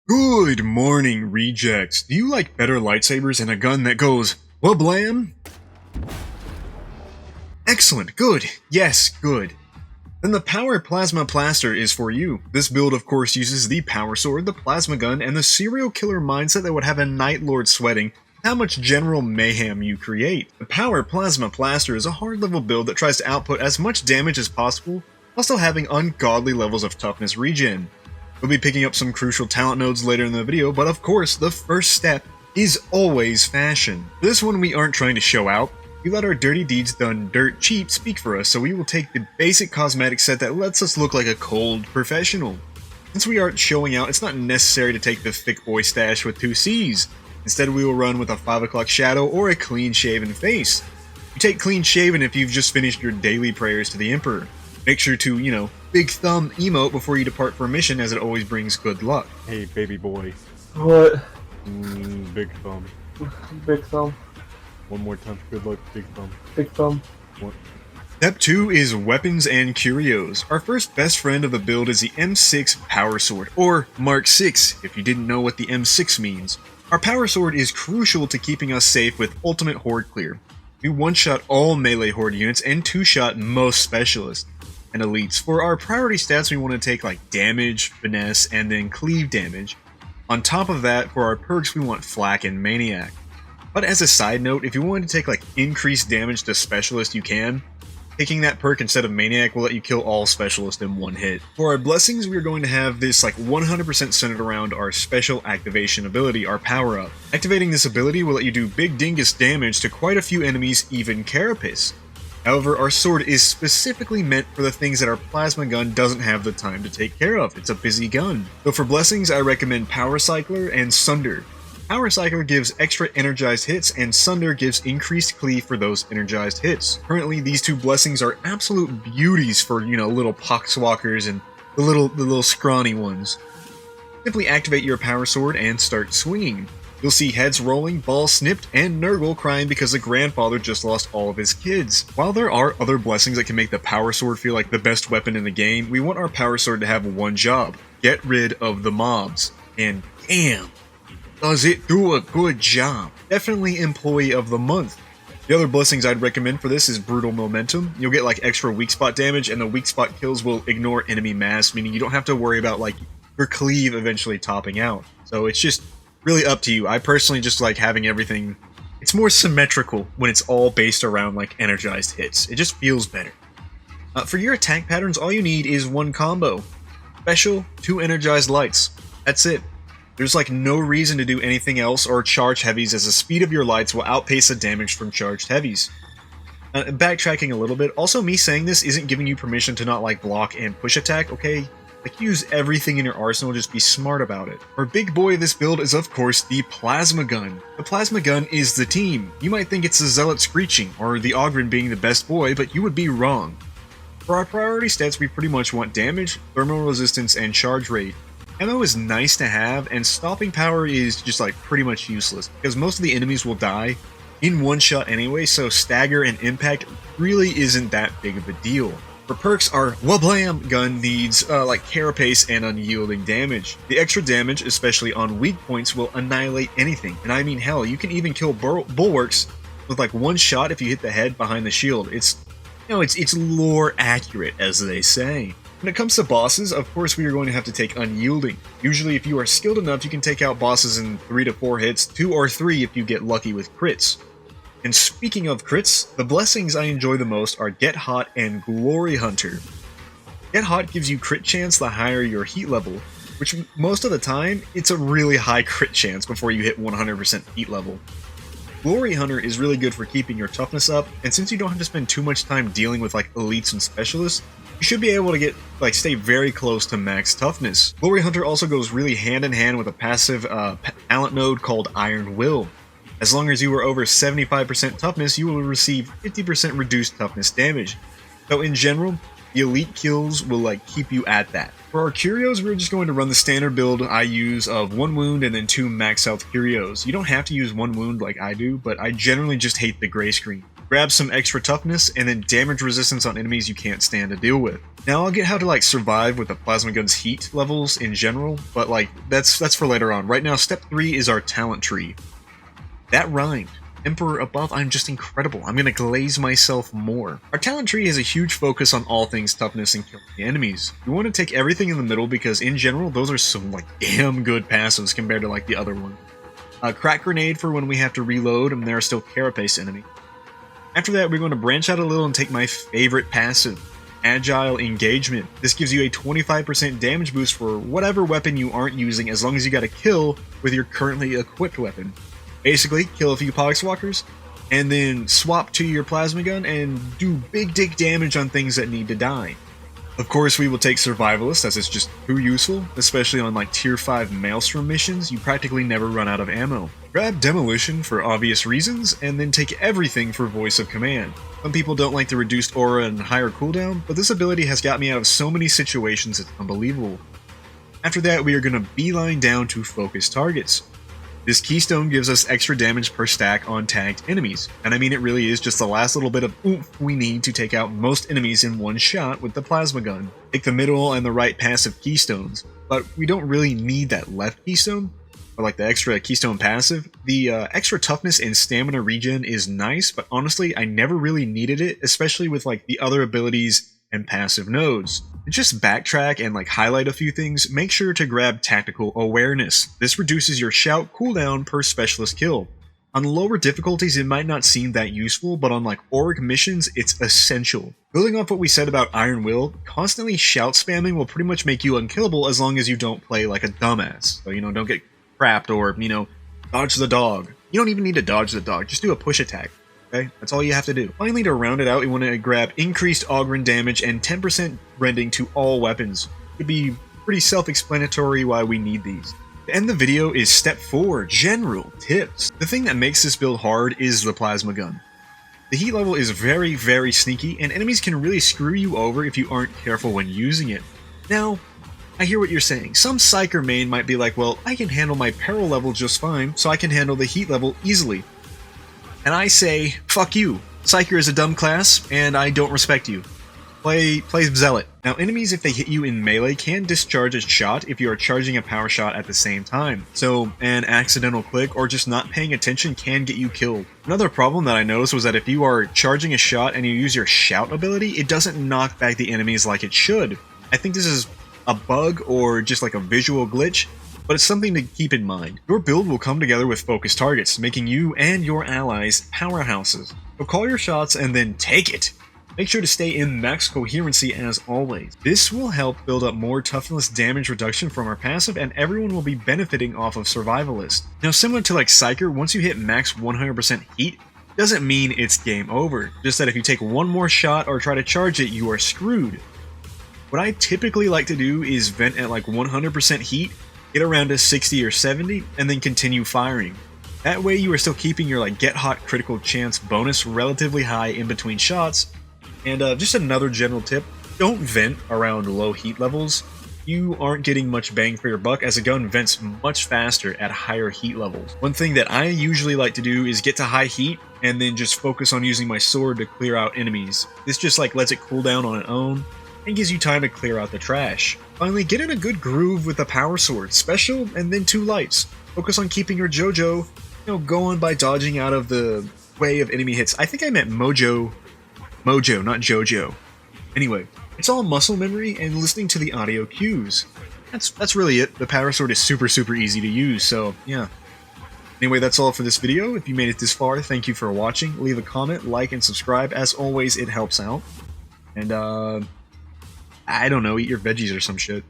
Good morning, rejects. Do you like better lightsabers and a gun that goes wablam? Excellent, good, yes, good. Then the Power Plasma Plaster is for you. This build of course uses the Power Sword, the Plasma Gun, and the serial killer mindset that would have a Night Lord sweating how much general mayhem you create. The Power Plasma Plaster is a hard level build that tries to output as much damage as possible while still having ungodly levels of toughness regen. We'll be picking up some crucial talent nodes later in the video, but of course, the first step is always fashion. For this one we aren't trying to show out, we let our dirty deeds done dirt cheap speak for us, so we will take the basic cosmetic set that lets us look like a cold professional. Since we aren't showing out, it's not necessary to take the thick boy stash with 2 C's. Instead we will run with a 5 o'clock shadow or a clean shaven face. You take clean shaven if you've just finished your daily prayers to the Emperor. Make sure to, big thumb emote before you depart for a mission, as it always brings good luck. Hey, baby boy. What? Big thumb. Big thumb. One more time. Good luck, big thumb. Big thumb. What? Step 2 is Weapons and Curios. Our first best friend of the build is the M6 Power Sword, or Mark 6 if you didn't know what the M6 means. Our Power Sword is crucial to keeping us safe with Ultimate Horde Clear. We one-shot all melee Horde units and 2-shot most specialists and elites. For our priority stats we want to take like damage, finesse, and then cleave damage. On top of that, for our perks we want flak and maniac. But as a side note, if you wanted to take like increased damage to specialist you can. Taking that perk instead of maniac will let you kill all specialists in one hit. For our blessings we are going to have this like 100% centered around our special activation ability, our power up. Activating this ability will let you do big dingus damage to quite a few enemies, even Carapace. However, our sword is specifically meant for the things that our plasma gun doesn't have the time to take care of. It's a busy gun. So for blessings, I recommend Power Cycler and Sunder. Power Cycler gives extra energized hits, and Sunder gives increased cleave for those energized hits. Currently, these 2 blessings are absolute beauties for, little poxwalkers and the little scrawny ones. Simply activate your Power Sword and start swinging. You'll see heads rolling, balls snipped, and Nurgle crying because the grandfather just lost all of his kids. While there are other blessings that can make the Power Sword feel like the best weapon in the game, we want our Power Sword to have one job: get rid of the mobs. And damn, does it do a good job. Definitely Employee of the Month. The other blessings I'd recommend for this is Brutal Momentum. You'll get like extra weak spot damage, and the weak spot kills will ignore enemy mass, meaning you don't have to worry about like your cleave eventually topping out. So it's just really up to you. I personally just like having everything, it's more symmetrical when it's all based around like energized hits. It just feels better. For your attack patterns, all you need is one combo. Special, 2 energized lights. That's it. There's like no reason to do anything else or charge heavies, as the speed of your lights will outpace the damage from charged heavies. Backtracking a little bit, also me saying this isn't giving you permission to not like block and push attack, okay? Like, use everything in your arsenal, just be smart about it. Our big boy of this build is of course the Plasma Gun. The Plasma Gun is the team. You might think it's the Zealot screeching, or the Ogryn being the best boy, but you would be wrong. For our priority stats we pretty much want damage, thermal resistance, and charge rate. Ammo is nice to have, and stopping power is just like pretty much useless, because most of the enemies will die in one shot anyway, so stagger and impact really isn't that big of a deal. For perks, our Wablam gun needs like Carapace and unyielding damage. The extra damage, especially on weak points, will annihilate anything, and I mean hell, you can even kill bulwarks with like one shot if you hit the head behind the shield. It's lore accurate, as they say. When it comes to bosses, of course we are going to have to take Unyielding. Usually if you are skilled enough you can take out bosses in 3 to 4 hits, 2 or 3 if you get lucky with crits. And speaking of crits, the blessings I enjoy the most are Get Hot and Glory Hunter. Get Hot gives you crit chance the higher your heat level, which most of the time, it's a really high crit chance before you hit 100% heat level. Glory Hunter is really good for keeping your toughness up, and since you don't have to spend too much time dealing with like elites and specialists, you should be able to stay very close to max toughness. Glory Hunter also goes really hand in hand with a passive talent node called Iron Will. As long as you are over 75% toughness, you will receive 50% reduced toughness damage. So in general, the elite kills will like keep you at that. For our Curios, we're just going to run the standard build I use of 1 wound and then 2 max health Curios. You don't have to use 1 wound like I do, but I generally just hate the gray screen. grab some extra toughness, and then damage resistance on enemies you can't stand to deal with. Now I'll get how to like survive with the plasma gun's heat levels in general, but like that's for later on. Right now, step 3 is our talent tree. That rhymed. Emperor above, I'm just incredible. I'm gonna glaze myself more. Our talent tree has a huge focus on all things toughness and killing the enemies. We want to take everything in the middle because in general, those are some like damn good passives compared to like the other one. Crack grenade for when we have to reload and there are still carapace enemies. After that, we're going to branch out a little and take my favorite passive, Agile Engagement. This gives you a 25% damage boost for whatever weapon you aren't using as long as you got a kill with your currently equipped weapon. Basically, kill a few Poxwalkers, and then swap to your plasma gun and do big dick damage on things that need to die. Of course, we will take Survivalist as it's just too useful, especially on like tier 5 Maelstrom missions. You practically never run out of ammo. Grab Demolition for obvious reasons, and then take everything for Voice of Command. Some people don't like the reduced aura and higher cooldown, but this ability has got me out of so many situations it's unbelievable. After that, we are going to beeline down to Focus Targets. This keystone gives us extra damage per stack on tagged enemies, and I mean it really is just the last little bit of oomph we need to take out most enemies in one shot with the plasma gun. Take the middle and the right passive keystones, but we don't really need that left keystone, or like the extra keystone passive. The extra toughness and stamina regen is nice, but honestly I never really needed it, especially with like the other abilities and passive nodes. To just backtrack and like highlight a few things, make sure to grab Tactical Awareness. This reduces your shout cooldown per specialist kill. On lower difficulties it might not seem that useful, but on like Auric missions it's essential. Building off what we said about Iron Will, constantly shout spamming will pretty much make you unkillable as long as you don't play like a dumbass. So don't get crapped or dodge the dog. You don't even need to dodge the dog, just do a push attack. Okay, that's all you have to do. Finally, to round it out, we want to grab increased Ogryn damage and 10% rending to all weapons. It could be pretty self-explanatory why we need these. To end the video is step 4, general tips. The thing that makes this build hard is the plasma gun. The heat level is very, very sneaky, and enemies can really screw you over if you aren't careful when using it. Now, I hear what you're saying. Some Psyker main might be like, well, I can handle my peril level just fine, so I can handle the heat level easily. And I say, fuck you. Psyker is a dumb class, and I don't respect you. Play Zealot. Now, enemies, if they hit you in melee, can discharge a shot if you are charging a power shot at the same time. So, an accidental click or just not paying attention can get you killed. Another problem that I noticed was that if you are charging a shot and you use your shout ability, it doesn't knock back the enemies like it should. I think this is a bug or just like a visual glitch, but it's something to keep in mind. Your build will come together with focus targets, making you and your allies powerhouses. So call your shots and then take it! Make sure to stay in max coherency as always. This will help build up more toughness damage reduction from our passive, and everyone will be benefiting off of Survivalist. Now, similar to like Psyker, once you hit max 100% heat, doesn't mean it's game over. Just that if you take one more shot or try to charge it, you are screwed. What I typically like to do is vent at like 100% heat, get around to 60 or 70, and then continue firing. That way you are still keeping your like get hot critical chance bonus relatively high in between shots. And just another general tip, don't vent around low heat levels. You aren't getting much bang for your buck as a gun vents much faster at higher heat levels. One thing that I usually like to do is get to high heat and then just focus on using my sword to clear out enemies. This just like lets it cool down on its own and gives you time to clear out the trash. Finally, get in a good groove with the power sword, special and then 2 lights. Focus on keeping your JoJo, going by dodging out of the way of enemy hits. I think I meant Mojo, not JoJo. Anyway, it's all muscle memory and listening to the audio cues. That's really it. The power sword is super easy to use, so yeah. Anyway, that's all for this video. If you made it this far, thank you for watching. Leave a comment, like, and subscribe. As always, it helps out. And I don't know, eat your veggies or some shit.